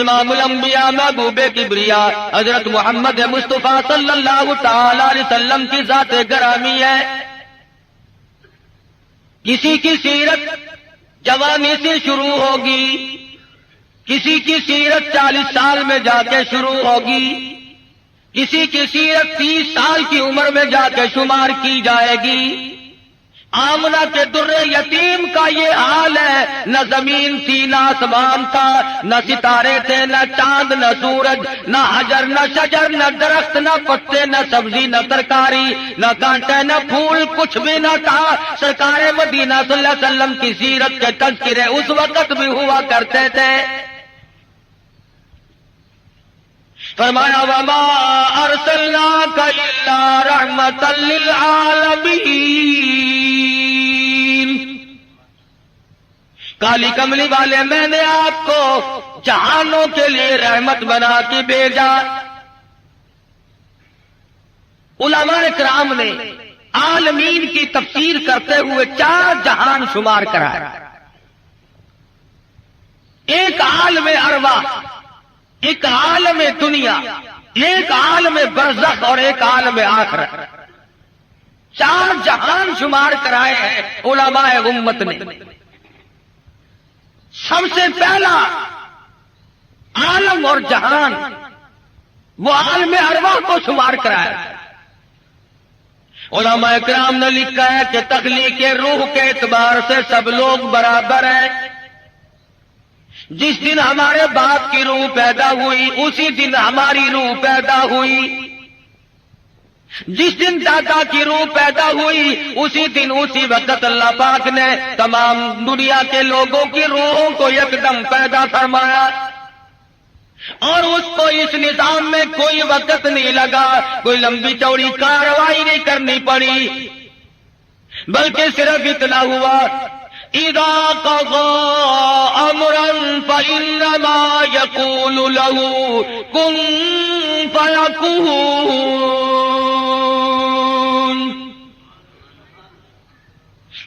امام الانبیاء محبوب کبریا حضرت محمد مصطفیٰ صلی اللہ تعالی علیہ وسلم کی ذات گرامی ہے. کسی کی سیرت جوانی سے شروع ہوگی، کسی کی سیرت 40 سال میں جا کے شروع ہوگی، کسی کی سیرت 30 سال کی عمر میں جا کے شمار کی جائے گی. آمنہ کے در یتیم کا یہ حال ہے، نہ زمین تھی نہ آسمان تھا، نہ ستارے تھے نہ چاند نہ سورج، نہ حجر نہ شجر، نہ درخت نہ پتے، نہ سبزی نہ ترکاری، نہ کانٹے نہ پھول، کچھ بھی نہ تھا. سرکار مدینہ صلی اللہ علیہ وسلم کی سیرت کے تذکرے اس وقت بھی ہوا کرتے تھے. فرمایا وما ارسلناک الا رحمۃ للعالمین. کالی کملی والے میں نے آپ کو جہانوں کے لیے رحمت بنا کے بھیجا. علماء کرام نے عالمین کی تفسیر کرتے ہوئے 4 جہان شمار کرایا. ایک عالم ارواح، ایک عالم دنیا، ایک عالم برزخ اور ایک عالم آخرت. 4 جہان شمار کرائے ہیں علماء امت نے. سب سے پہلا عالم اور جہان وہ عالم ارواح کو شمار کرایا. علماء کرام نے لکھا ہے کہ تخلیق روح کے اعتبار سے سب لوگ برابر ہیں. جس دن ہمارے باپ کی روح پیدا ہوئی اسی دن ہماری روح پیدا ہوئی. جس دن دادا کی روح پیدا ہوئی اسی دن اسی وقت اللہ پاک نے تمام دنیا کے لوگوں کی روحوں کو یکدم پیدا فرمایا. اور اس کو اس نظام میں کوئی وقت نہیں لگا، کوئی لمبی چوڑی کارروائی نہیں کرنی پڑی، بلکہ صرف اتنا ہوا اذا قضى امرا فانما يقول له كن فيكون.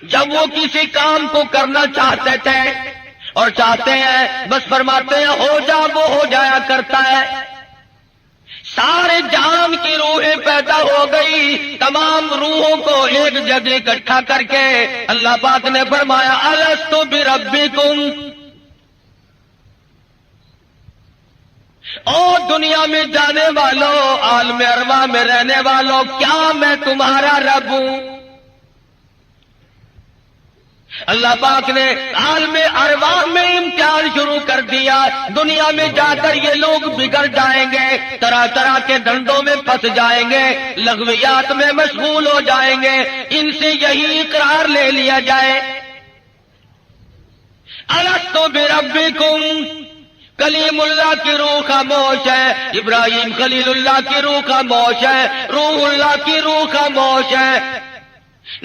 جب وہ کسی کام کو کرنا چاہتے تھے اور چاہتے ہیں بس فرماتے ہیں ہو جا، وہ ہو جایا کرتا ہے. سارے جہان کی روحیں پیدا ہو گئی، تمام روحوں کو ایک جگہ اکٹھا کر کے اللہ پاک نے فرمایا الست بربکم. اور دنیا میں جانے والوں، عالم ارواح میں رہنے والوں، کیا میں تمہارا رب ہوں؟ اللہ پاک نے عالم ارواح میں امتحان شروع کر دیا. دنیا میں جا کر یہ لوگ بگڑ جائیں گے، طرح طرح کے ڈنڈوں میں پھنس جائیں گے، لغویات میں مشغول ہو جائیں گے. ان سے یہی اقرار لے لیا جائے الست بربکم. کلیم اللہ کی روح خاموش ہے، ابراہیم خلیل اللہ کی روح خاموش ہے، روح اللہ کی روح خاموش ہے،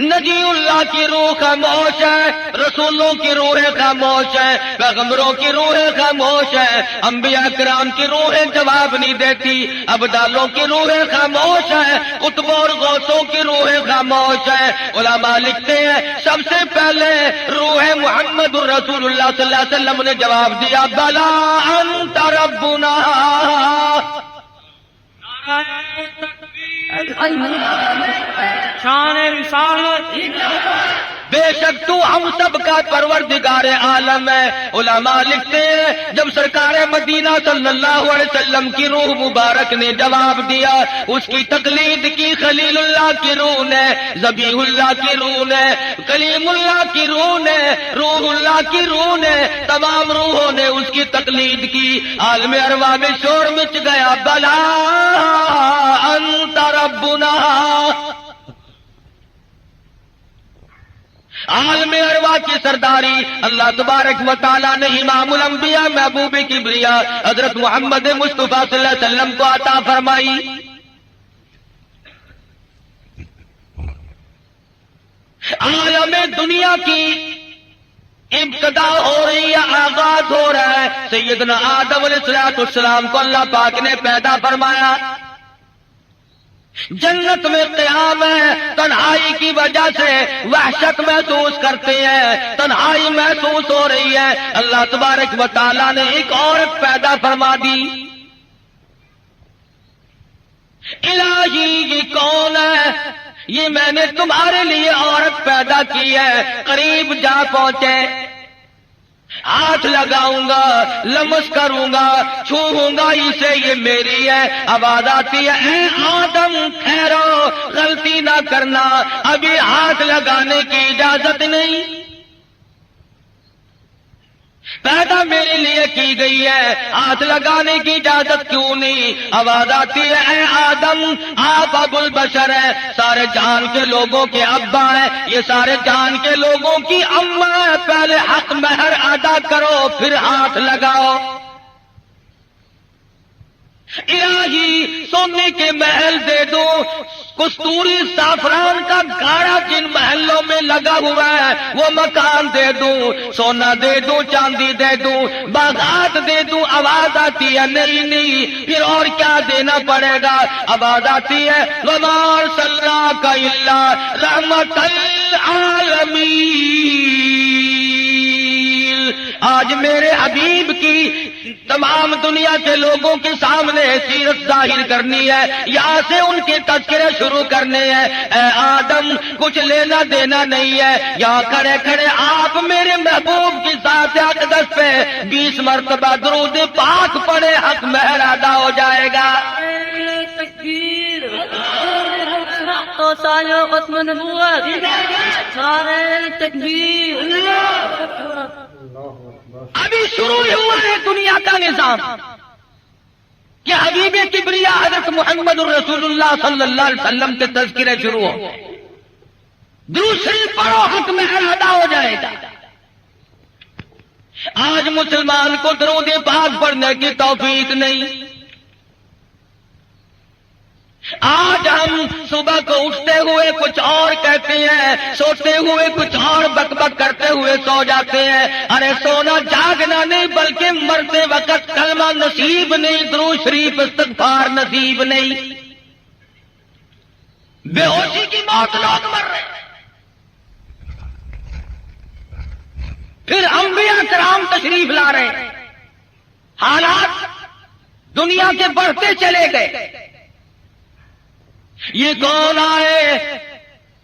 نبی اللہ کی روح خاموش ہے، رسولوں کی روحیں خاموش ہیں، پیغمبروں کی روحیں خاموش ہیں، انبیاء کرام کی روحیں جواب نہیں دیتی، ابدالوں کی روحیں خاموش ہیں، قطبوں اور غوثوں کی روحیں خاموش ہیں. علماء لکھتے ہیں سب سے پہلے روح محمد رسول اللہ صلی اللہ علیہ وسلم نے جواب دیا بلا انت ربنا. شان رسالت بے شک تو ہم سب کا پروردگار عالم ہے. علماء لکھتے ہیں جب سرکار مدینہ صلی اللہ علیہ وسلم کی روح مبارک نے جواب دیا، اس کی تقلید کی خلیل اللہ کی روح نے، ذبیح اللہ کی روح نے، کلیم اللہ کی روح نے، روح اللہ کی روح نے، تمام روحوں نے اس کی تقلید کی. عالم ارواح میں شور مچ گیا بلا انت ربنا. عالم ارواح کی سرداری اللہ تبارک و تعالیٰ نے امام الانبیاء محبوب کبریا حضرت محمد مصطفیٰ صلی اللہ علیہ وسلم کو عطا فرمائی. عالم دنیا کی ابتدا ہو رہی ہے، آغاز ہو رہا ہے. سیدنا آدم علیہ السلام کو اللہ پاک نے پیدا فرمایا. جنت میں قیام ہے، تنہائی کی وجہ سے وحشت محسوس کرتے ہیں، تنہائی محسوس ہو رہی ہے، اللہ تبارک و تعالیٰ نے ایک عورت پیدا فرما دی۔ الہی یہ کون ہے؟ یہ میں نے تمہارے لیے عورت پیدا کی ہے۔ قریب جا پہنچے، ہاتھ لگاؤں گا، لمس کروں گا، چھوؤں گا اسے، یہ میری ہے۔ آواز آتی ہے، اے آدم ٹھہرو، غلطی نہ کرنا، ابھی ہاتھ لگانے کی اجازت نہیں، پیدا میرے لیے کی گئی ہے، ہاتھ لگانے کی اجازت کیوں نہیں؟ آواز آتی ہے، اے آدم آپ ابو البشر ہیں، سارے جہان کے لوگوں کے ابا ہیں، یہ سارے جہان کے لوگوں کی اماں ہے، پہلے حق مہر ادا کرو پھر ہاتھ لگاؤ۔ الہی سونے کے محل دے دو، کستوری زعفران کا گاڑا جن محلوں میں لگا ہوا ہے وہ مکان دے دوں، سونا دے دوں، چاندی دے دوں، باغات دے دوں۔ آواز آتی ہے نہیں، پھر اور کیا دینا پڑے گا؟ آواز آتی ہے وما ارسلناک الا رحمۃ للعالمین۔ آج میرے حبیب کی تمام دنیا کے لوگوں کے سامنے سیرت ظاہر کرنی ہے، یہاں سے ان کے تذکرے شروع کرنے ہیں۔ اے آدم کچھ لینا دینا نہیں ہے، یہاں کھڑے کھڑے آپ میرے محبوب کی ذات اقدس پہ 20 مرتبہ درود پاک پڑے، حق مہر ادا ہو جائے گا۔ تکبیر تو سایہ ختم نبوت، سارے تکبیر۔ ابھی شروع ہوا ہے دنیا کا نظام کہ حبیب کبریا حضرت محمد الرسول اللہ صلی اللہ علیہ وسلم کے تذکرے شروع ہو، دوسری پڑھو حق مہر ادا ہو جائے گا۔ آج مسلمان کو درود پاک پڑھنے کی توفیق نہیں۔ آج ہم صبح کو اٹھتے ہوئے کچھ اور کہتے ہیں، سوتے ہوئے کچھ اور بک بک کرتے ہوئے سو جاتے ہیں۔ ارے سونا جاگنا نہیں، بلکہ مرتے وقت کلمہ نصیب نہیں، درود شریف استغفار نصیب نہیں، بے ہوشی کی موت لوگ مر رہے ہیں۔ پھر انبیاء کرام تشریف لا رہے ہیں، حالات دنیا کے بڑھتے چلے گئے۔ یہ کون آئے؟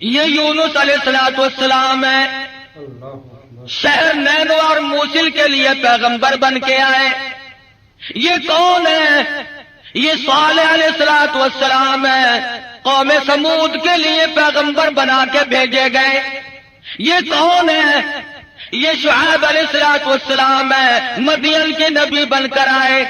یہ یونس علیہ السلام ہے، شہر نینو اور موصل کے لیے پیغمبر بن کے آئے۔ یہ کون ہے؟ یہ صالح علیہ السلام ہے، قوم سمود کے لیے پیغمبر بنا کے بھیجے گئے۔ یہ کون ہے؟ یہ شعیب علیہ السلام ہے، مدین کے نبی بن کر آئے۔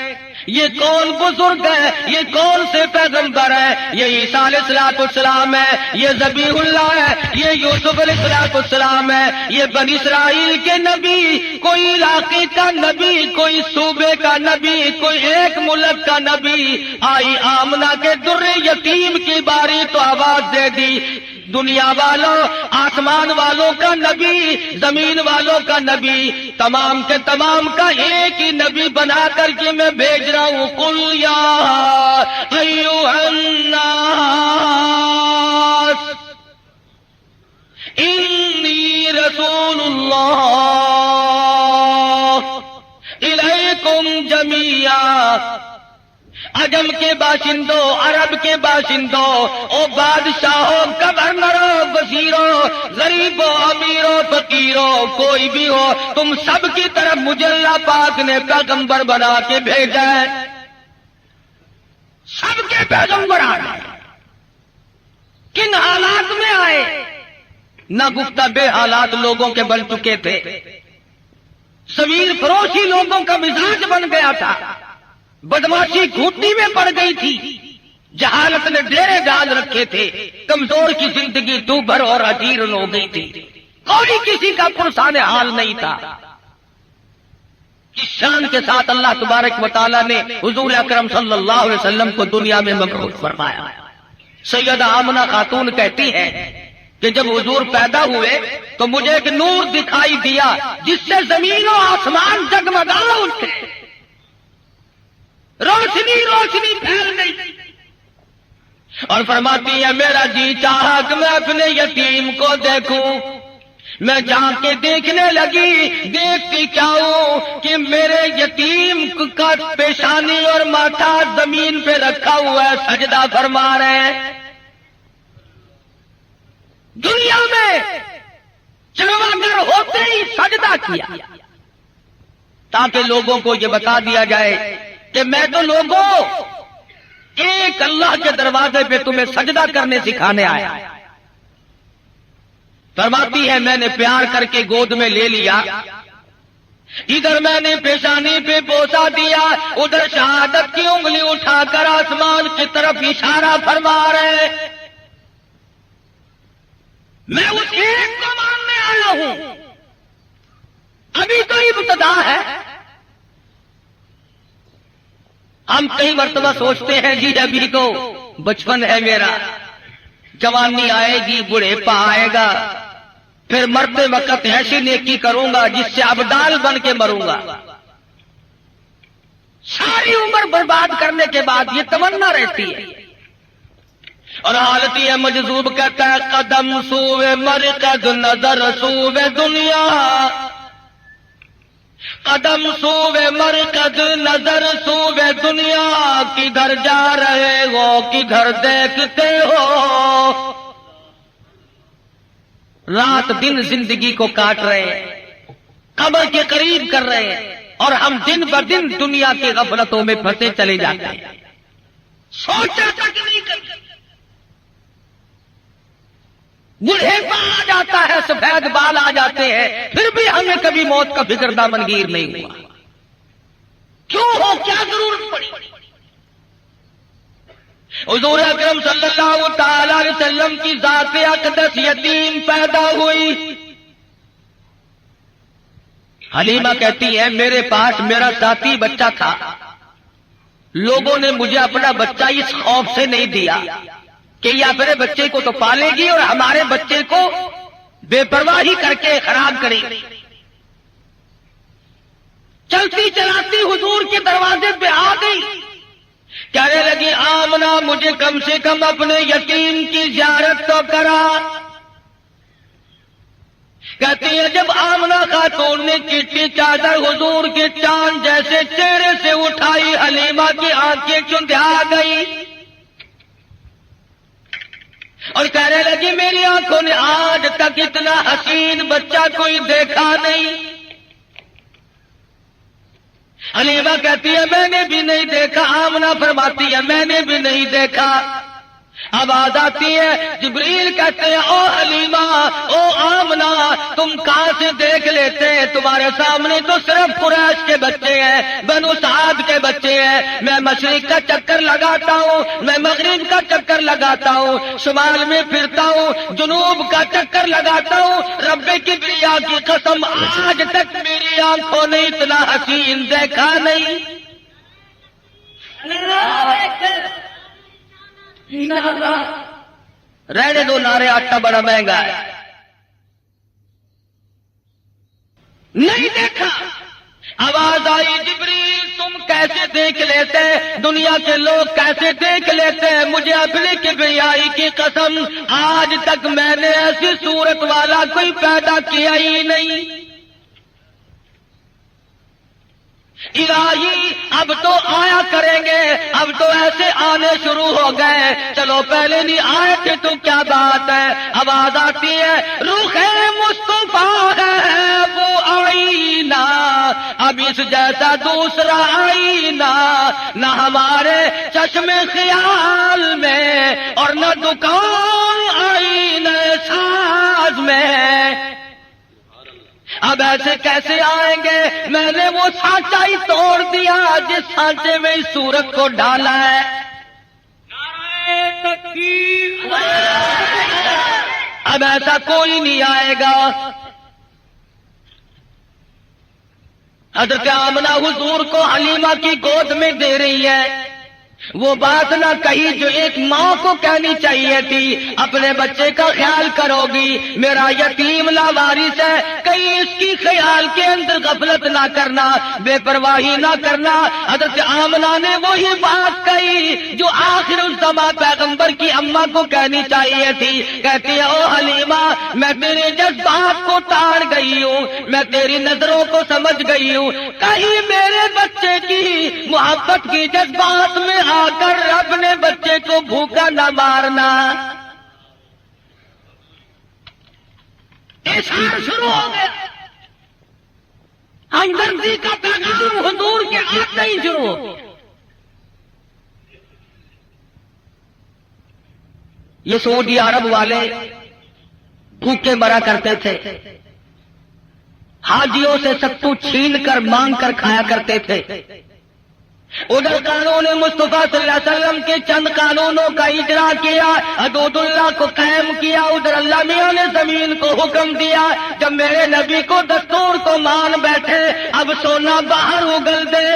یہ کون بزرگ ہے؟ یہ کون سے پیغمبر ہے؟ یہ عیسیٰ علیہ السلام ہے، یہ ذبیح اللہ ہے، یہ یوسف علیہ السلام ہے، یہ بنی اسرائیل کے نبی، کوئی علاقے کا نبی، کوئی صوبے کا نبی، کوئی ایک ملک کا نبی۔ آئی آمنہ کے در یتیم کی باری تو آواز دے دی، دنیا والوں، آسمان والوں کا نبی، زمین والوں کا نبی، تمام کے تمام کا ایک ہی نبی بنا کر کے میں بھیج رہا ہوں۔ قل یا ایھا الناس انی رسول اللہ الیکم جمیعا۔ عجم کے باشندوں، عرب کے باشندوں، او بادشاہوں، گورنروں، وزیروں، غریبوں، امیروں، فقیروں، کوئی بھی ہو، تم سب کی طرف مجھے اللہ پاک نے پیغمبر بنا کے بھیجا ہے۔ سب کے پیغمبر آئے، کن حالات میں آئے؟ نہ گفتہ بے حالات لوگوں کے بن چکے تھے، زمین فروشی لوگوں کا مزاج بن گیا تھا، بدماشی گھوٹی میں پڑ گئی تھی، جہالت نے ڈیرے ڈال رکھے تھے، کمزور کی زندگی دوبھر اور اجیرن ہو گئی تھی، کوئی کسی کا پرسان حال نہیں تھا۔ اس شان کے ساتھ اللہ تبارک و تعالیٰ نے حضور اکرم صلی اللہ علیہ وسلم کو دنیا میں مبعوث فرمایا۔ سیدہ آمنہ خاتون کہتی ہے کہ جب حضور پیدا ہوئے تو مجھے ایک نور دکھائی دیا جس سے زمین و آسمان جگمگا اٹھے، روشنی روشنی پھیل گئی، اور فرماتی ہے میرا جی چاہا کہ میں اپنے یتیم کو دیکھوں، میں جا کے دیکھنے لگی، دیکھتی کیا ہوں کہ میرے یتیم کا پیشانی اور ماتھا زمین پہ رکھا ہوا ہے، سجدہ فرما رہے ہیں۔ دنیا میں چڑواگر ہوتے ہی سجدہ کیا تاکہ لوگوں کو یہ بتا دیا جائے کہ میں تو لوگوں ایک اللہ کے دروازے پہ تمہیں سجدہ کرنے سکھانے آیا۔ فرماتی ہے میں نے پیار کر کے گود میں لے لیا، ادھر میں نے پیشانی پہ بوسا دیا، ادھر شہادت کی انگلی اٹھا کر آسمان کی طرف اشارہ فرما رہے، میں اس ایک کو ماننے آیا ہوں، ابھی تو ابتدا ہے۔ ہم کئی مرتبہ سوچتے ہیں جی ابھی تو بچپن ہے میرا، جوانی آئے گی، بڑھاپا آئے گا، پھر مرتے وقت ایسی نیکی کروں گا جس سے ابدال بن کے مروں گا۔ ساری عمر برباد کرنے کے بعد یہ تمنا رہتی ہے، اور حالت یہ مجذوب کہتا ہے قدم سوئے مرکز نظر سوئے دنیا، قدم سوئے مرکز نظر سوئے دنیا، کدھر جا رہے ہو کدھر دیکھتے ہو۔ رات دن زندگی کو کاٹ رہے ہیں، قبر کے قریب کر رہے ہیں، اور ہم دن بہ دن دنیا کی غفلتوں میں پھنسے چلے جاتے ہیں، سوچا تک نہیں کرتے۔ بڑھاپا آ جاتا ہے، سفید بال آ جاتے ہیں، پھر بھی ہمیں کبھی موت کا فکر دامنگیر نہیں ہوا۔ کیوں ہو، کیا ضرورت پڑی؟ حضور اکرم صلی اللہ تعالی علیہ وسلم کی ذات اقدس یتیم پیدا ہوئی۔ حلیمہ کہتی ہے میرے پاس میرا ساتھی بچہ تھا، لوگوں نے مجھے اپنا بچہ اس خوف سے نہیں دیا کہ یہ اپنے بچے کو تو پالے گی اور ہمارے بچے کو بے پرواہی کر کے خراب کرے گی۔ چلتی چلاتی حضور کے دروازے پہ آ گئی، کہنے لگی آمنہ مجھے کم سے کم اپنے یتیم کی زیارت تو کرا۔ کہتی ہے جب آمنہ خاتون نے چٹی چادر حضور کے چاند جیسے چہرے سے اٹھائی، حلیمہ کی آنکھیں چندھا گئی اور کہنے لگی میری آنکھوں نے آج تک اتنا حسین بچہ کوئی دیکھا نہیں۔ حلیمہ کہتی ہے میں نے بھی نہیں دیکھا، آمنہ فرماتی ہے میں نے بھی نہیں دیکھا۔ آواز آتی ہے، جبریل کہتے ہیں او حلیمہ او آمنہ تم کہاں سے دیکھ لیتے ہیں، تمہارے سامنے تو صرف قریش کے بچے ہیں، بنو سعد کے بچے ہیں، میں مشرق کا چکر لگاتا ہوں، میں مغرب کا چکر لگاتا ہوں، شمال میں پھرتا ہوں، جنوب کا چکر لگاتا ہوں، رب کبریا کی قسم آج تک میری آنکھوں نے اتنا حسین دیکھا نہیں۔ رہنے دو نعرے، آٹا بڑا مہنگا ہے، نہیں دیکھا۔ آواز آئی جبریل تم کیسے دیکھ لیتے، دنیا کے لوگ کیسے دیکھ لیتے، مجھے اپنی کبریائی کی قسم آج تک میں نے ایسی صورت والا کوئی پیدا کیا ہی نہیں۔ الہی اب تو آیا کریں گے، اب تو ایسے آنے شروع ہو گئے، چلو پہلے نہیں آئے تھے تو کیا بات ہے۔ آواز آتی ہے رخ مصطفیٰ ہے وہ آئینہ، اب اس جیسا دوسرا آئینہ نہ ہمارے چشم خیال میں اور نہ دکان آئینہ ساز میں۔ اب ایسے کیسے آئیں گے، میں نے وہ سانچہ ہی توڑ دیا جس سانچے میں اس صورت کو ڈالا ہے۔ نعرہ تکبیر، اب ایسا کوئی نہیں آئے گا۔ حضرت آمنہ حضور کو حلیمہ کی گود میں دے رہی ہے، وہ بات نہ کہی جو ایک ماں کو کہنی چاہیے تھی، اپنے بچے کا خیال کرو گی، میرا یتیم لاوارث ہے، کہیں اس کی خیال کے اندر غفلت نہ کرنا، بے پرواہی نہ کرنا۔ حضرت آمنہ نے وہی بات کہی جو آخر الزمان پیغمبر کی اماں کو کہنی چاہیے تھی، کہتی ہے او حلیمہ میں تیرے جذبات کو تاڑ گئی ہوں، میں تیری نظروں کو سمجھ گئی ہوں، کہیں میرے بچے کی محبت کی جذبات میں آ کر اپنے بچے کو بھوکا نہ مارنا۔ اشار شروع ہو گیا، ہمدردی کا پیغام حضور کے آتے ہی شروع ہو گیا۔ یہ سعودی عرب والے بھوکے مرا کرتے تھے، حاجیوں سے ستو چھین کر مانگ کر کھایا کرتے تھے۔ ادھر قانون مصطفیٰ صلی اللہ علیہ وسلم کے چند قانونوں کا اجرا کیا، حدود اللہ کو قائم کیا، ادھر اللہ میاں نے زمین کو حکم دیا، جب میرے نبی کو دستور کو مان بیٹھے اب سونا باہر اگل دے،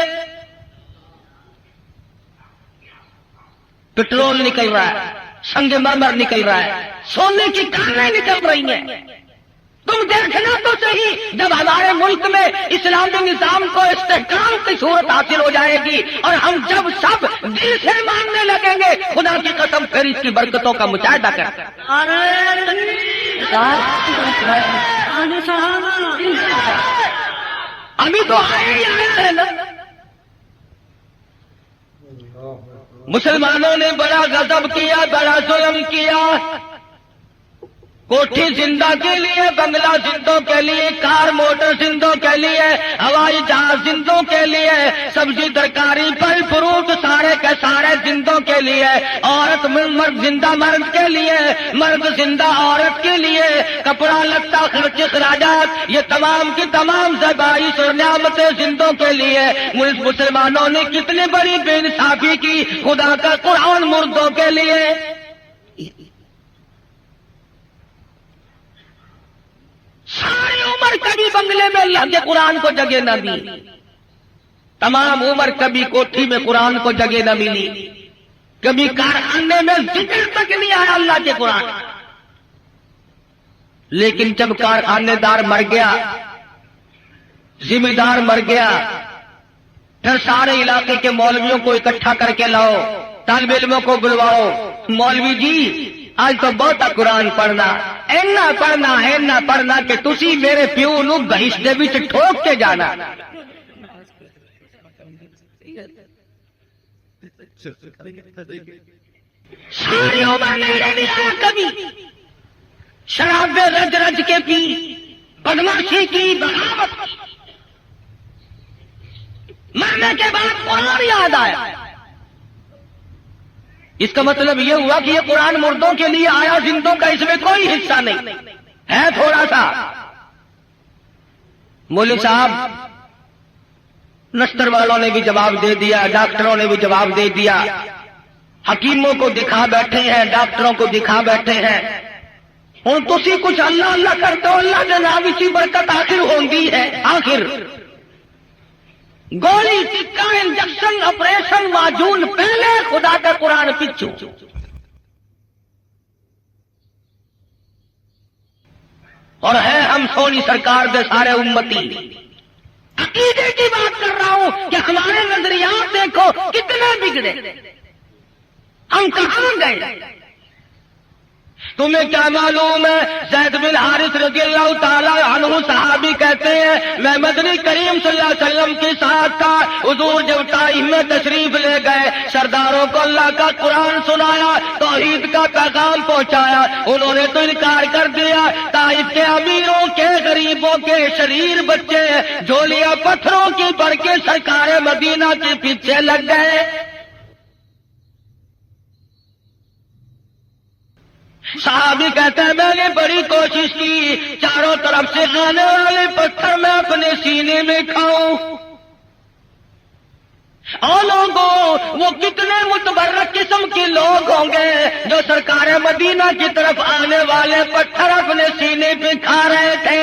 پٹرول نکل رہا ہے، سنگ مرمر نکل رہا ہے، سونے کی کانیں نکل رہی ہیں۔ تم دیکھنا تو صحیح، جب ہمارے ملک میں اسلامی نظام کو استحکام کی صورت حاصل ہو جائے گی اور ہم جب سب دل سے ماننے لگیں گے، خدا کی قسم پھر اس کی برکتوں کا مشاہدہ کریں۔ ابھی تو آئے ہی آئے ہیں نا۔ مسلمانوں نے بڑا غضب کیا، بڑا ظلم کیا، کوٹھی زندہ کے لیے، بنگلہ زندوں کے لیے، کار موٹر زندوں کے لیے، ہوائی جہاز زندوں کے لیے، سبزی ترکاری پھل فروٹ سارے کے سارے زندوں کے لیے، عورت مرد زندہ مرد کے لیے، مرد زندہ عورت کے لیے، کپڑا لتا خرچ اخراجات یہ تمام کی تمام ذبائح اور نعمتیں زندوں کے لیے۔ مسلمانوں نے کتنی بڑی بے انصافی کی، خدا کا قرآن مردوں کے لیے۔ ساری عمر کبھی بنگلے میں اللہ کے قرآن کو جگہ نہ دی، تمام عمر کبھی کوٹھی میں قرآن کو جگہ نہ ملی، کبھی کارخانے میں ذکر تک نہیں آیا اللہ کے قرآن۔ لیکن جب کارخانے دار مر گیا، ذمہ دار مر گیا، پھر سارے علاقے کے مولویوں کو اکٹھا کر کے لاؤ، طالب علموں کو بلواؤ، مولوی جی آج تو بہت قرآن پڑھنا، اینا پڑھنا کہ تسی میرے پیو نو بہشت دے وچ ٹھوک کے جانا۔ ساری عمر نہیں آیا کبھی، شراب رج رج کے پی، بدماشی کی، بغاوت، مرنے کے بعد قرآن یاد آیا۔ اس کا مطلب یہ ہوا کہ یہ قرآن مردوں کے لیے آیا، زندوں کا اس میں کوئی حصہ نہیں ہے، تھوڑا سا۔ مولوی صاحب نشتر والوں نے بھی جواب دے دیا، ڈاکٹروں نے بھی جواب دے دیا، حکیموں کو دکھا بیٹھے ہیں، ڈاکٹروں کو دکھا بیٹھے ہیں، ہوں تسی کچھ اللہ اللہ کرتے ہو، اللہ جناب اسی برکت آخر ہوندی ہے۔ آخر گولی ٹکا انجیکشن آپریشن معجون پہلے، خدا کا قرآن پچھو۔ اور ہے ہم سونی سرکار دے سارے امتی، عقیدے کی بات کر رہا ہوں کہ ہمارے نظریات دیکھو کتنے بگڑے، ہم کہاں گئے؟ تمہیں کیا معلوم ہے؟ زید بن حارث رضی اللہ تعالی عنہ صحابی کہتے ہیں میں مدنی کریم صلی اللہ علیہ وسلم کے ساتھ تھا، حضور جب طائف میں تشریف لے گئے، سرداروں کو اللہ کا قرآن سنایا، توحید کا پیغام پہنچایا، انہوں نے تو انکار کر دیا۔ طائف کے امیروں کے، غریبوں کے، شریر بچے جھولیاں پتھروں کی بھر کے سرکار مدینہ کے پیچھے لگ گئے۔ صحابی کہتے ہیں میں نے بڑی کوشش کی، چاروں طرف سے آنے والے پتھر میں اپنے سینے میں کھاؤں۔ اور لوگوں وہ کتنے متبرک قسم کے لوگ ہوں گے جو سرکار مدینہ کی طرف آنے والے پتھر اپنے سینے پہ کھا رہے تھے۔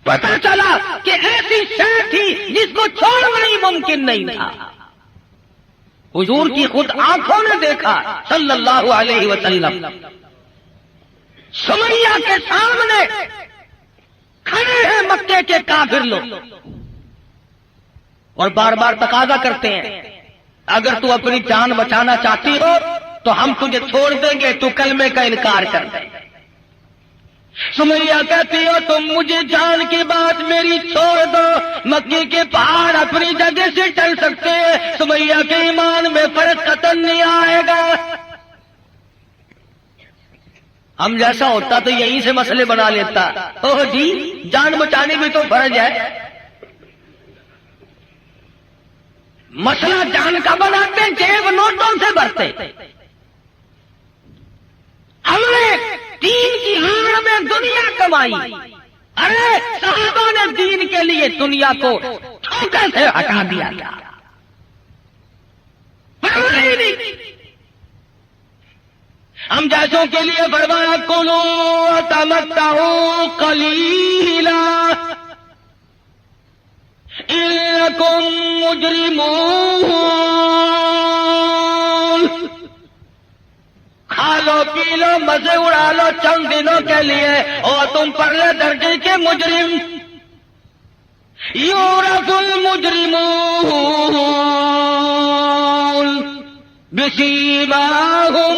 پتہ چلا کہ ایسی شے تھی جس کو چھوڑنا ہی ممکن نہیں تھا. حضور کی خود آنکھوں نے دیکھا صلی اللہ علیہ وسلم. سمیہ کے سامنے کھڑے ہیں مکے کے کافر لوگ اور بار بار تقاضا کرتے ہیں اگر تو اپنی جان بچانا چاہتی ہو تو ہم تجھے چھوڑ دیں گے، تو کلمے کا انکار کر دے. سمیہ کہتی ہو تم مجھے جان کی بات میری چھوڑ دو، مکے کے پہاڑ اپنی جگہ سے ٹل سکتے ہیں، سمیہ کے ایمان میں فرق قطن نہیں آئے گا. ہم جیسا ہوتا تو یہیں سے مسئلے بنا لیتا. اوہ جی جان بچانے بھی تو فرض ہے. مسئلہ جان کا بناتے جیب نوٹوں سے بھرتے. ہم نے دین کی آڑ میں دنیا کمائی. ارے صحابہ نے دین کے لیے دنیا کو ٹھوکر سے ہٹا دیا گیا. ہم جیسوں کے لیے فرمایا کلو تمتعوا قلیلا انکم مجرمون. کھا لو پی لو مزے اڑا لو چند دنوں کے لیے اور تم پرلے درجے کے مجرم. یورث المجرمون بسیماہم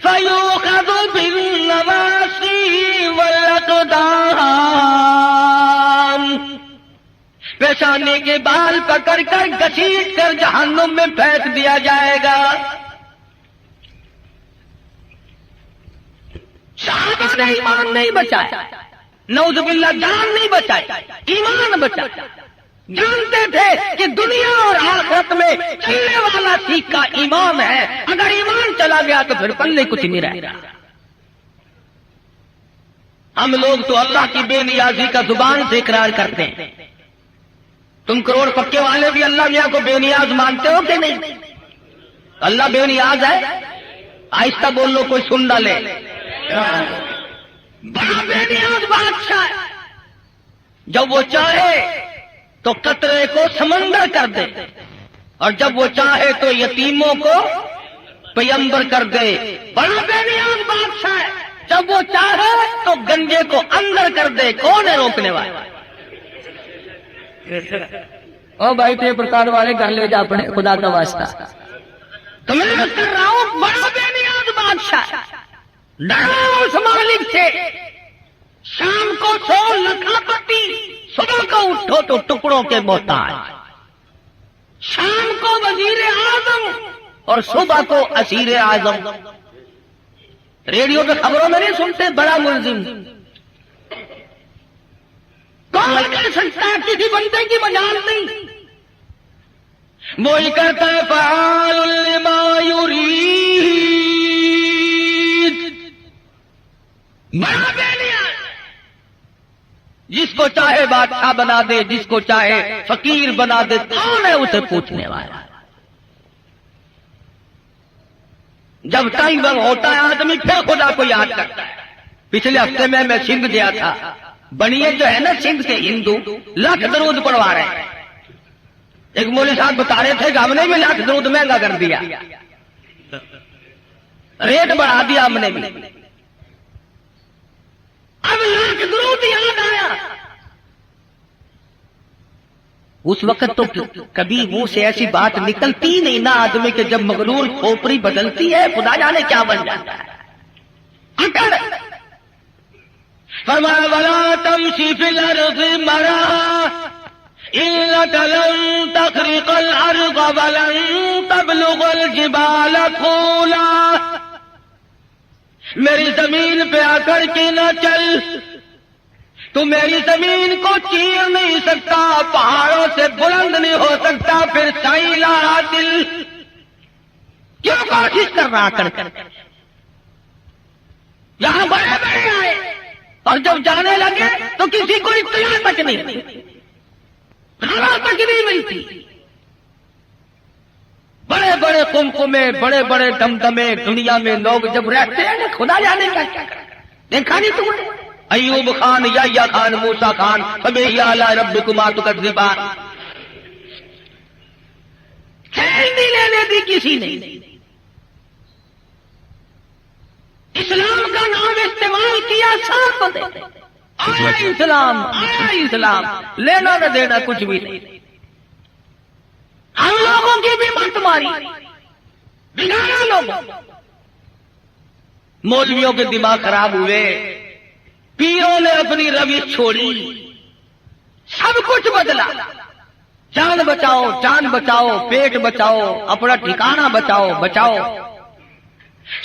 فیؤخذ بالنواصی والاقدام. پیشانی کے بال پکڑ کر گھسیٹ کر جہنم میں پھینک دیا جائے گا. صحابہ نے ایمان نہیں بچایا، نعوذ باللہ جان نہیں بچائی، ایمان بچایا. جانتے تھے کہ دنیا اور آخرت میں چلنے والا سیکھا ایمان ہے، اگر ایمان چلا گیا تو پھر پلے کچھ نہیں رہے گا. ہم لوگ تو اللہ کی بے نیازی کا زبان سے اقرار کرتے ہیں. تم کروڑ پکے والے بھی اللہ میاں کو بے نیاز مانتے ہو کہ نہیں؟ اللہ بے نیاز ہے؟ آہستہ بول لو کوئی سن نہ لے. بڑا بے نیاز بادشاہ ہے، جب وہ چاہے تو قطرے کو سمندر کر دے اور جب وہ چاہے تو یتیموں کو پیمبر کر دے. بڑا بے نیاز بادشاہ ہے، جب وہ چاہے تو گنجے کو اندر کر دے. کون ہے روکنے والا؟ او بھائی تے پرکار والے گھر لے جا اپنے خدا کا واسطہ. تو میں کر رہا ہوں بڑا بے نیاز بادشاہ اس مالک سے. شام کو سو لکھاپتی، صبح کو اٹھو تو ٹکڑوں کے محتاج. شام کو وزیر اعظم اور صبح کو اسیر اعظم. ریڈیو پہ خبروں میں نہیں سنتے بڑا ملزم. کون کر سکتا ہے کسی بندے کی مجال نہیں. وہی کہتا ہے فعال لما یرید. بڑا بے نیاز، جس کو چاہے بادشاہ بنا دے، جس کو چاہے فقیر بنا دے. کون ہے اسے پوچھنے والا؟ جب ٹائم ہوتا ہے آدمی پھر خدا کو یاد کرتا ہے. پچھلے ہفتے میں سندھ گیا تھا. بنیے جو ہے نا سندھ کے ہندو لاکھ درود پڑھوا رہے ہیں. ایک مولوی صاحب بتا رہے تھے کہ ہم نے بھی لاکھ درود مہنگا کر دیا، ریٹ بڑھا دیا ہم نے بھی. اب لاکھ درود یاد آیا. اس وقت تو کبھی منہ سے ایسی بات نکلتی نہیں نا آدمی کے جب مغرور کھوپڑی بدلتی ہے خدا جانے کیا بن جاتا ہے. اکڑ فرمایا ولا تمشی فی الارض مرحا انک لن تخرق الارض ولن تبلغ الجبال طولا. میری زمین پہ آ کر کے نہ چل، تو میری زمین کو چیر نہیں سکتا، پہاڑوں سے بلند نہیں ہو سکتا. پھر سائلا دل کیوں کوشش کر رہا کر یہاں بڑے بڑے آئے اور جب جانے لگے تو کسی کو اطلاع تک نہیں ملتی، خبر تک نہیں ملتی. بڑے بڑے قمقمے، بڑے بڑے دمدمے دنیا میں لوگ جب رہتے ہیں خدا جانے کا کیا کرتے. دیکھا نہیں تم نے ایوب خان، یحییٰ خان، موسیٰ خان، فبأي آلاء ربكما تكذبان. کھیل نہیں لینے دی کسی نے. اسلام کا نام استعمال کیا سب دے. آیا اسلام، آیا اسلام، لینا نہ دینا کچھ بھی نہیں. ہم لوگوں کی بھی مت ماری، بگاڑا لوگوں. مولویوں کے دماغ خراب ہوئے، پیروں نے اپنی روش چھوڑی، سب کچھ بدلا. جان بچاؤ، جان بچاؤ، پیٹ بچاؤ، اپنا ٹھکانہ بچاؤ، بچاؤ.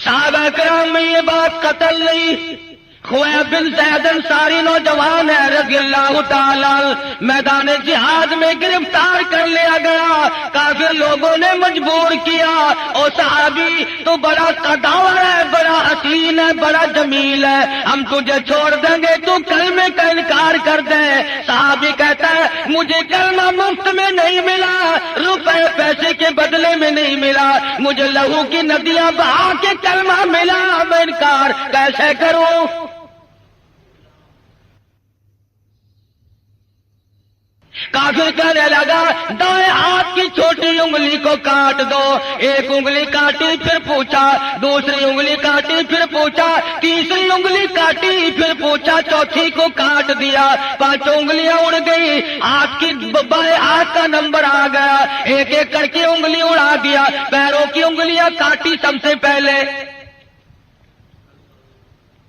صحابہ کرام میں یہ بات قتل نہیں. خویب بن زید انصاری نوجوان ہے رضی اللہ تعالی، میدان جہاد میں گرفتار کر لیا گیا. کافر لوگوں نے مجبور کیا، او صحابی تو بڑا قداور ہے، بڑا حسین ہے، بڑا جمیل ہے، ہم تجھے چھوڑ دیں گے، تو کلمے کا انکار کر دے. صحابی کہتا ہے مجھے کلمہ مفت میں نہیں ملا، روپے پیسے کے بدلے میں نہیں ملا، مجھے لہو کی ندیاں بہا کے کلمہ ملا، میں انکار کیسے کروں؟ کافر کہنے لگا دائیں ہاتھ کی چھوٹی انگلی کو کاٹ دو. ایک انگلی کاٹی پھر پوچھا، دوسری انگلی کاٹی پھر پوچھا، تیسری انگلی کاٹی پھر پوچھا، چوتھی کو کاٹ دیا. 5 انگلیاں اڑ گئی، ہاتھ کی بائیں ہاتھ کا نمبر آ گیا. ایک ایک کر کے انگلی اڑا دیا. پیروں کی انگلیاں کاٹی سب سے پہلے،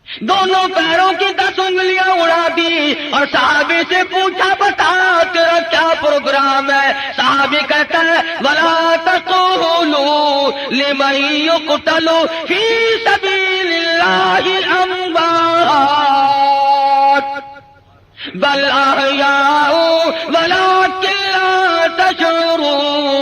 دونوں پیروں کی 10 انگلیاں اڑا دی. اور صحابی سے پوچھا بتا تیرا کیا پروگرام ہے؟ صحابی کہتا ہے وَلَا تَقُولُوا لِمَن يُقْتَلُ فِي سَبِيلِ اللَّهِ أَمْوَاتٌ بَلْ أَحْيَاءٌ وَلَٰكِن لَّا تَشْعُرُونَ.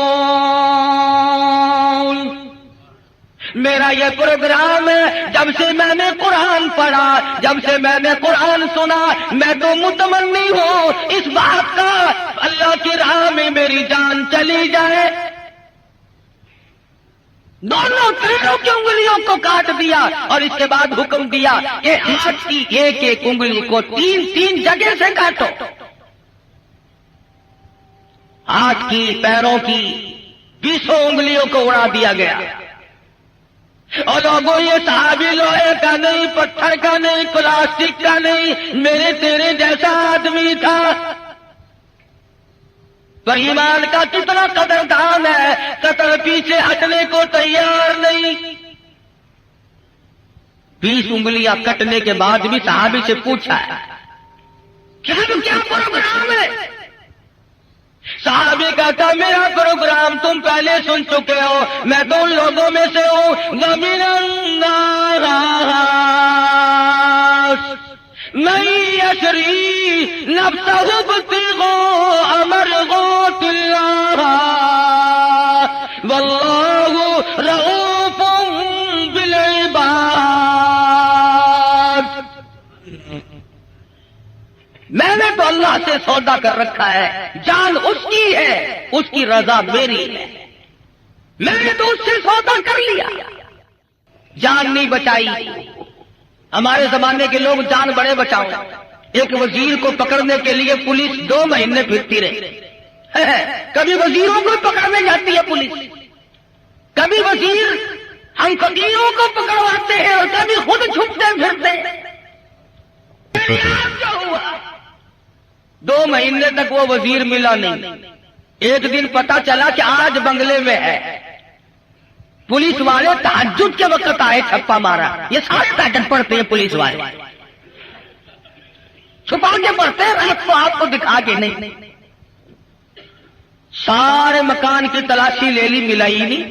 میرا یہ پروگرام ہے، جب سے میں نے قرآن پڑھا، جب سے میں نے قرآن سنا، میں تو متمنی ہوں اس بات کا اللہ کی راہ میں میری جان چلی جائے. دونوں پیروں کی انگلیوں کو کاٹ دیا اور اس کے بعد حکم دیا کہ ہاتھ کی ایک ایک انگلی کو 3 جگہ سے کاٹو. ہاتھ کی، پیروں کی 20 انگلیوں کو اڑا دیا گیا. اور لوگوں یہ صحابی لوہے کا نہیں، پتھر کا نہیں، پلاسٹک کا نہیں، میرے تیرے جیسا آدمی تھا. پر ایمان کا کتنا قدردان ہے، قطر پیچھے ہٹنے کو تیار نہیں. 20 انگلیاں کٹنے کے بعد بھی صحابی سے پوچھا ہے کیا پروگرام ہے؟ صحابی کہتا میرا پروگرام تم پہلے سن چکے ہو، میں تو ان لوگوں میں سے ہوں. وَمِنَ النَّاسِ مَن يَشْرِي نَفْسَهُ ابْتِغَاءَ مَرْضَاتِ اللَّهِ وَاللَّهُ رَءُوفٌ بِالْعِبَادِ. میں نے تو اللہ سے سودا کر رکھا ہے، جان اس کی ہے، اس کی رضا میری ہے. میں نے تو اس سے سودا کر لیا، جان نہیں بچائی. ہمارے زمانے کے لوگ جان بڑے بچاؤ. ایک وزیر کو پکڑنے کے لیے پولیس 2 مہینے پھرتی رہی. کبھی وزیروں کو پکڑنے جاتی ہے پولیس، کبھی وزیر ہم فقیروں کو پکڑواتے ہیں اور کبھی خود چھپتے پھرتے ہیں. کیا ہوا؟ 2 مہینے تک وہ وزیر ملا نہیں. ایک دن پتا چلا کہ آج بنگلے میں ہے. پولیس والے تہجد کے وقت آئے، چھپا مارا. یہ سارے پیٹرن پڑھتے ہیں پولیس والے، چھپا کے پڑھتے ہیں، رات کو آپ کو دکھا کے نہیں. سارے مکان کی تلاشی لے لی، ملا ہی نہیں.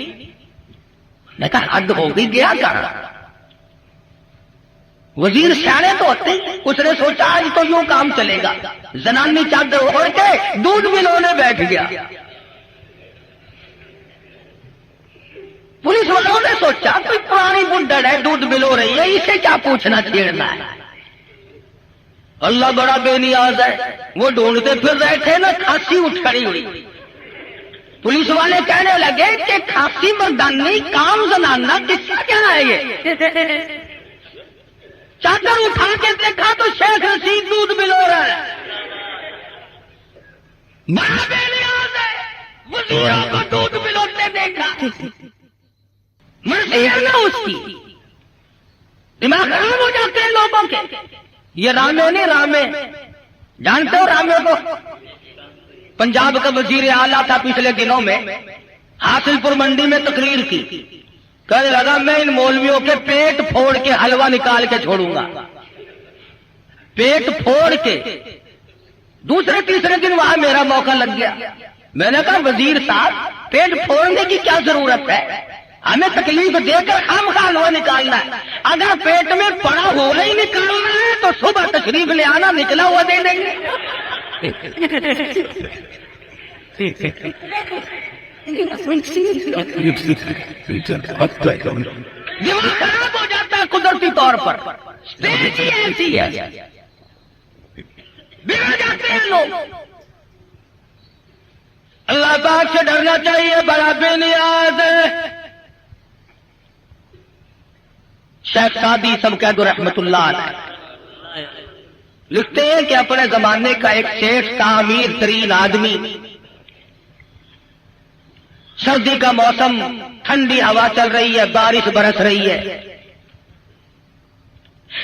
میں کہا حد ہو گئی، گیا کہاں؟ وزیر سیانے تو ہوتے، اس نے سوچا آج تو یوں کام چلے گا. زنانی چادر اوڑھ کے دودھ ملونے بیٹھ گیا. پولیس والوں نے سوچا کوئی پرانی بڈھڑ ہے، دودھ ملو رہی ہے، اسے کیا پوچھنا چھیڑنا ہے. اللہ بڑا بے نیاز ہے. وہ ڈھونڈتے پھر رہے تھے نا، کھانسی اٹھ کھڑی ہوئی. پولیس والے کہنے لگے کہ کھانسی مردانی کام زنانہ کس کا کہنا ہے یہ؟ چادر اٹھا کے دیکھا تو شیخ رشید دودھ پلو رہا ہے. بڑا بے نیاز ہے, وزیروں کو دودھ پلوتے دیکھا. مرضی ہے نا اس کی, دماغ خراب ہو جاتے ہیں لوگوں کے. یہ رامے نہیں رامے, جانتے ہو رامے کو؟ پنجاب کا وزیر اعلیٰ تھا پچھلے دنوں میں, حاصل پور منڈی میں تقریر کی. کہنے لگا میں ان مولویوں کے پیٹ پھوڑ کے حلوہ نکال کے چھوڑوں گا. پیٹ پھوڑ کے. دوسرے تیسرے دن وہاں میرا موقع لگ گیا. میں نے کہا وزیر صاحب پیٹ پھوڑنے کی کیا ضرورت ہے, ہمیں تکلیف دے کر ہم کا حلوہ نکالنا ہے. اگر پیٹ میں پڑا ہوا ہی نکالنا ہے تو صبح تشریف لے آنا, نکلا ہوا دے دیں گے. دماغ خراب ہو جاتا ہے قدرتی طور پر. ایسی ہے, بگڑ جاتے ہیں لوگ. اللہ پاک سے ڈرنا چاہیے, بڑا بے نیاز ہے. شیخ سعدی سبکید رحمت اللہ علیہ لکھتے ہیں کہ اپنے زمانے کا ایک شیخ تھا, امیر ترین آدمی. سردی کا موسم, ٹھنڈی ہوا چل رہی ہے, بارش برس رہی ہے.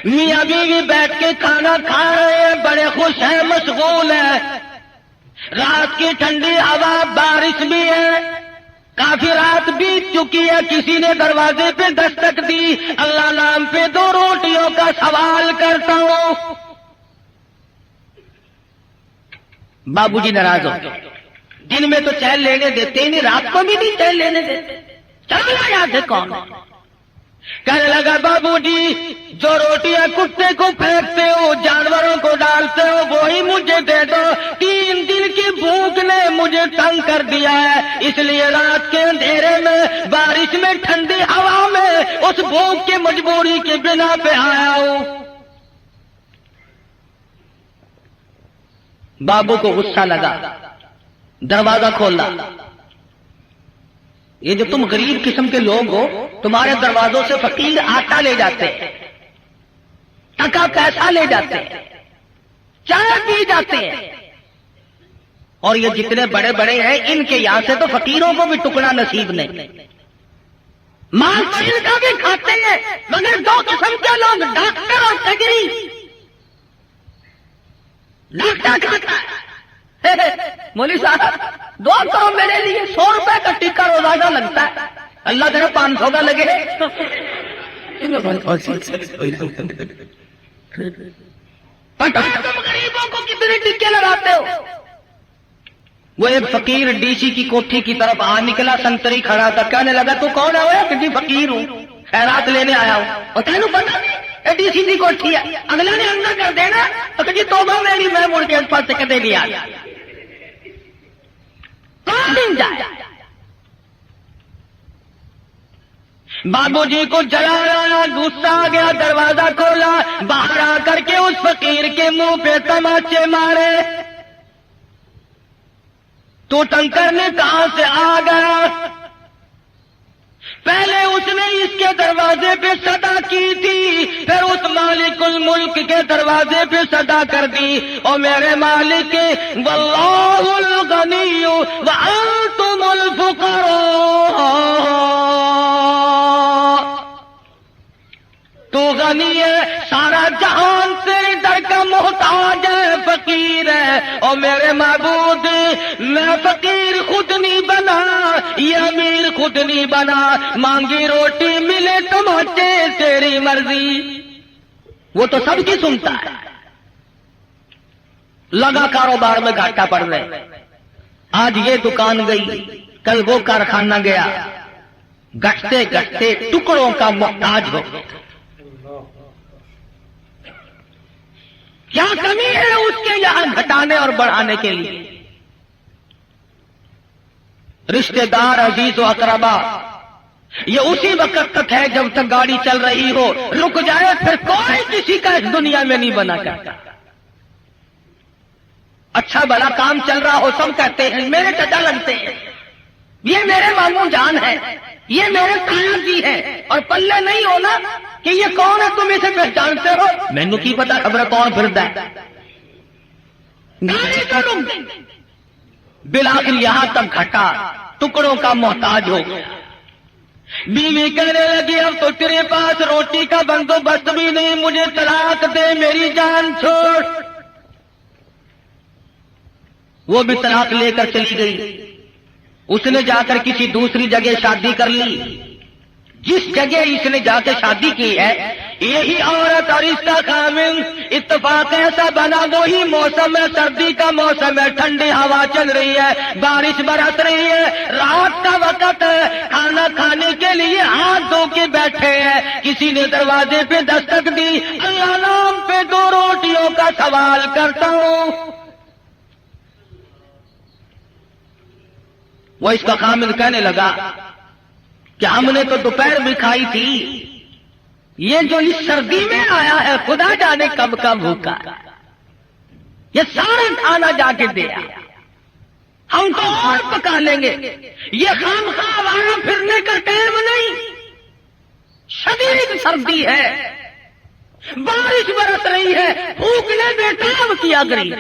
میاں بیوی بیٹھ کے کھانا کھا رہے ہیں, بڑے خوش ہیں, مشغول ہیں. رات کی ٹھنڈی ہوا, بارش بھی ہے, کافی رات بیت چکی ہے. کسی نے دروازے پہ دستک دی. اللہ نام پہ 2 روٹیوں کا سوال کرتا ہوں. بابو جی ناراض ہو, دن میں تو چین لینے دیتے ہی نہیں, رات کو بھی نہیں چین لینے دیتے. چلو یاد ہے کون. کہنے لگا بابو جی جو روٹیاں کتے کو پھینکتے ہو, جانوروں کو ڈالتے ہو, وہی مجھے دے دو. 3 دن کی بھوک نے مجھے تنگ کر دیا ہے, اس لیے رات کے اندھیرے میں, بارش میں, ٹھنڈی ہوا میں اس بھوک کی مجبوری کی بنا پہ آیا ہوں. بابو کو غصہ لگا, دروازہ کھولا. یہ جو تم غریب قسم کے لوگ ہو, تمہارے دروازوں سے فقیر آٹا لے جاتے ہیں, ٹکا پیسہ لے جاتے ہیں, چائے پی جاتے ہیں, اور یہ جتنے بڑے بڑے ہیں ان کے یہاں سے تو فقیروں کو بھی ٹکڑا نصیب نہیں. مال پیر کا بھی کھاتے ہیں, مگر 2 قسم کے لوگ, ڈاکٹر اور تجری. ڈاکٹر کھاتا ہے, مولوی صاحب دعا کرو میرے لیے, 100 روپے کا ٹکا روزانہ لگتا ہے. اللہ کرے 500 کا لگے. تم غریبوں کو کتنے ٹکے لگاتے ہو. وہ ایک فقیر ڈی سی کی کوٹھی کی طرف آ نکلا, سنتری کھڑا تھا. کہنے لگا تو کون ہے؟ وہ کسی فقیر ہوں, خیرات لینے آیا ہوں. اور تینوں پتا نہیں ڈی سی کی کوٹھی ہے, اگلا نے اندر کر دینا. تو کہ جی توبہ میری, میں مڑ کے اس پاس سے کدے نہیں آیا. بابو جی کو جلایا, غصہ آ گیا, دروازہ کھولا, باہر آ کر کے اس فقیر کے منہ پہ تماچے مارے. تو ٹنکر نے کہاں سے آ گیا. پہلے اس نے اس کے دروازے پہ صدا کی تھی, پھر اس مالک الملک کے دروازے پہ صدا کر دی. اور میرے مالک واللہ الغنی وانتم الفقراء, تو غنی ہے, سارا جہان تیرے در کا محتاج ہے, فقیر ہے. اور میرے معبود میں فقیر خود نہیں بنا, یہ امیر خود نہیں بنا. مانگی روٹی ملے تماچے, تیری مرضی. وہ تو سب کی سنتا ہے. لگا کاروبار میں گھاٹا پڑ رہے. آج یہ دکان گئی, کل وہ کارخانہ گیا, گھٹتے گھٹتے ٹکڑوں کا محتاج ہو. کیا کمی ہے اس کے یہاں گھٹانے اور بڑھانے کے لیے؟ رشتہ دار, عزیز و اقربا, یہ اسی وقت تک ہے جب تک گاڑی چل رہی ہو. رک جائے پھر کوئی کسی کا اس دنیا میں نہیں بنا کرتا. اچھا بڑا کام چل رہا ہو, سب کہتے ہیں میرے چچا لگتے ہیں, یہ میرے ماموں جان ہے، یہ میرے تایا جی ہے، اور پلے نہیں ہونا کہ یہ کون ہے، تم اسے پہچانتے ہو؟ مینو کی پتا خبر کون پھرتا ہے۔ گاڑی تو رک گئی، بالآخر یہاں تک گھٹا، ٹکڑوں کا محتاج ہو گیا۔ بیوی کہنے لگی اب تو تیرے پاس روٹی کا بندوبست بھی نہیں، مجھے طلاق دے، میری جان چھوڑ۔ وہ بھی طلاق لے کر چلی گئی۔ اس نے جا کر کسی دوسری جگہ شادی کر لی۔ جس جگہ اس نے جا کے شادی کی ہے، یہی عورت اور اس کا خامن، اتفاق ایسا بنا وہی موسم ہے، سردی کا موسم ہے، ٹھنڈی ہوا چل رہی ہے، بارش برس رہی ہے، رات کا وقت ہے، کھانا کھانے کے لیے ہاتھ دھو کے بیٹھے ہیں، کسی نے دروازے پہ دستک دی، اللہ نام پہ 2 روٹیوں کا سوال کرتا ہوں۔ وہ اس کا خامن کہنے لگا کہ ہم نے تو دوپہر بھی کھائی تھی، یہ جو اس سردی میں آیا ہے خدا جانے کب کا بھوکا، یہ سارا کھانا جا کے دیا، ہم تو اور پکا لیں گے، یہ خام خواہ وہاں پھرنے کا ٹائم نہیں، شدید سردی ہے، بارش برس رہی ہے، بھوک نے بیٹھا کیا گئی۔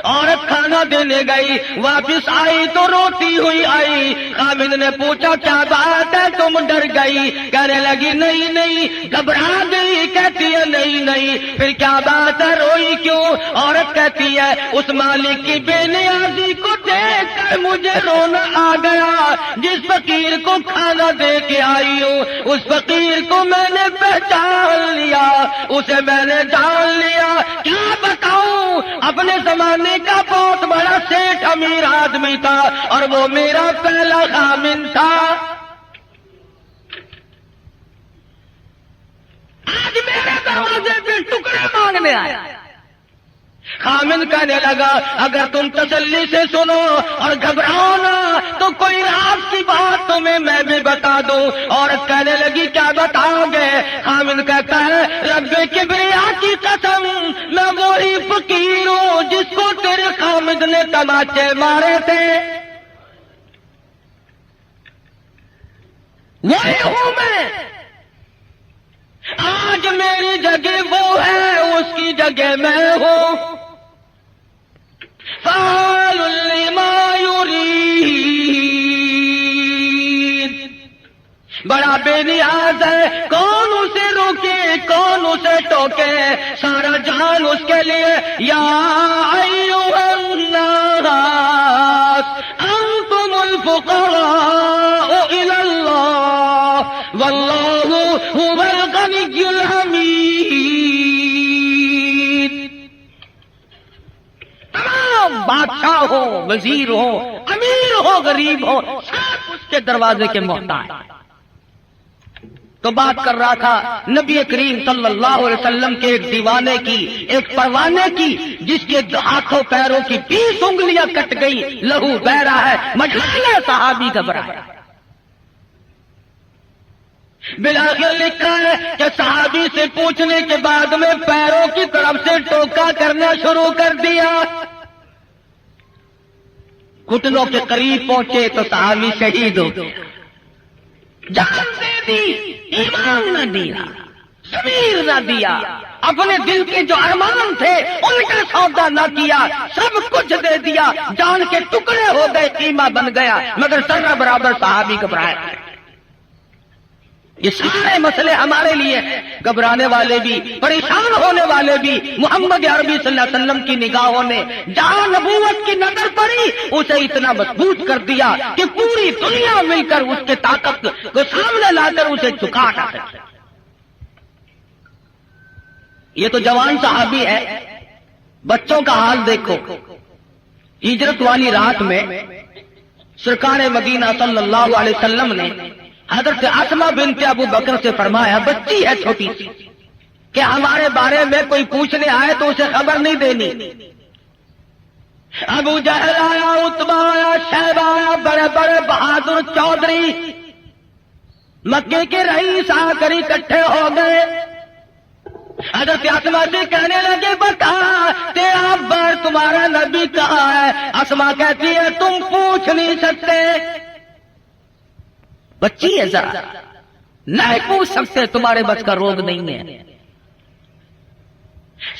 عورت کھانا دینے گئی، واپس آئی تو روتی ہوئی آئی۔ خامد نے پوچھا کیا بات ہے، تم ڈر گئی؟ کہنے لگی نہیں نہیں، گھبرا گئی۔ کہتی ہے نہیں نہیں، پھر کیا بات ہے، روئی کیوں؟ عورت کہتی ہے اس مالک کی بے نیازی کو دیکھ کر مجھے رونا آ گیا، جس فقیر کو کھانا دے کے آئی ہوں اس فقیر کو میں نے پہچان لیا، اسے میں نے جان لیا۔ کیا بتاؤں، اپنے زمانے کا بہت بڑا سیٹھ امیر آدمی تھا اور وہ میرا پہلا خامن تھا۔ آج میرے دروازے پہ ٹکڑے مانگنے آیا۔ خامن کہنے لگا اگر تم تسلی سے سنو اور گھبراؤ نہ تو کوئی راز کی بات تمہیں میں بھی بتا دوں۔ عورت کہنے لگی کیا بتاؤ گے؟ خامن کہتا ہے رب کبریا کی قسم، میں وہی فقیر ہوں جس کو تیرے خامد نے تماچے مارے تھے، وہی ہوں میں۔ آج میری جگہ وہ ہے، اس کی جگہ میں ہوں۔ فعال لما یرید، بڑا بے نیاز ہے، کون اسے روکے کون اسے ٹوکے، سارا جہان اس کے لیے۔ یا ایھا الناس انتم الفقراء الی اللہ واللہ هو الغنی الحمید۔ تمام بادشاہ ہو، وزیر ہو، امیر ہو، غریب ہو، سب اس کے دروازے کے محتاج۔ تو بات کر رہا تھا نبی کریم صلی اللہ علیہ وسلم کے ایک دیوانے کی، ایک پروانے کی، جس کے ہاتھوں پیروں کی 20 انگلیاں کٹ گئی، لہو بہ رہا ہے، مجھولے صحابی گھبرائے۔ بالآخر لکھا ہے کہ صحابی سے پوچھنے کے بعد میں پیروں کی طرف سے ٹوکا کرنا شروع کر دیا۔ گھٹنوں کے قریب پہنچے تو صحابی شہید ہو گیا۔ جان دے دی، ایمان نہ دیا، ضمیر نہ دیا، اپنے دل کے جو ارمان تھے ان کا سودا نہ کیا، سب کچھ دے دیا، جان کے ٹکڑے ہو گئے، قیمہ بن گیا، مگر ذرہ برابر صحابی گھبرائے۔ یہ سارے مسئلے ہمارے لیے ہیں، گھبرانے والے بھی، پریشان ہونے والے بھی۔ محمد عربی صلی اللہ علیہ وسلم کی نگاہوں نے جہاں نبوت کی نظر پڑی اسے اتنا مضبوط کر دیا کہ پوری دنیا مل کر اس کے طاقت کو سامنے لا کر اسے جھکا ڈالے۔ یہ تو جوان صحابی ہے، بچوں کا حال دیکھو۔ ہجرت والی رات میں سرکار مدینہ صلی اللہ علیہ وسلم نے حضرت اسما بنت ابو بکر سے فرمایا، بچی ہے چھوٹی سی، کہ ہمارے بارے میں کوئی پوچھنے آئے تو اسے خبر نہیں دینی۔ ابو جہل آیا، عتبہ آیا، شیبہ آیا، بڑے بڑے بہادر چودھری مکے کے رئیس آ کر اکٹھے ہو گئے۔ حضرت اسما سے کہنے لگے بتا تیرا بار تمہارا نبی کہاں ہے؟ اسما کہتی ہے تم پوچھ نہیں سکتے، بچی ہے ذرا، نہ پوچھ سکتے، تمہارے بچ کا روگ نہیں ہے۔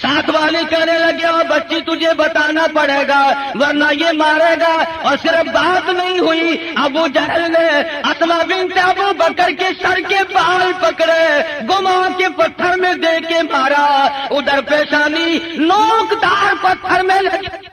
ساتھ والے کہنے لگے اور بچی تجھے بتانا پڑے گا ورنہ یہ مارے گا۔ اور صرف بات نہیں ہوئی، ابو جہل نے اسما بنت ابو بکر کے سر کے بال پکڑے، گما کے پتھر میں دے کے مارا، ادھر پیشانی نوک دار پتھر میں لگے۔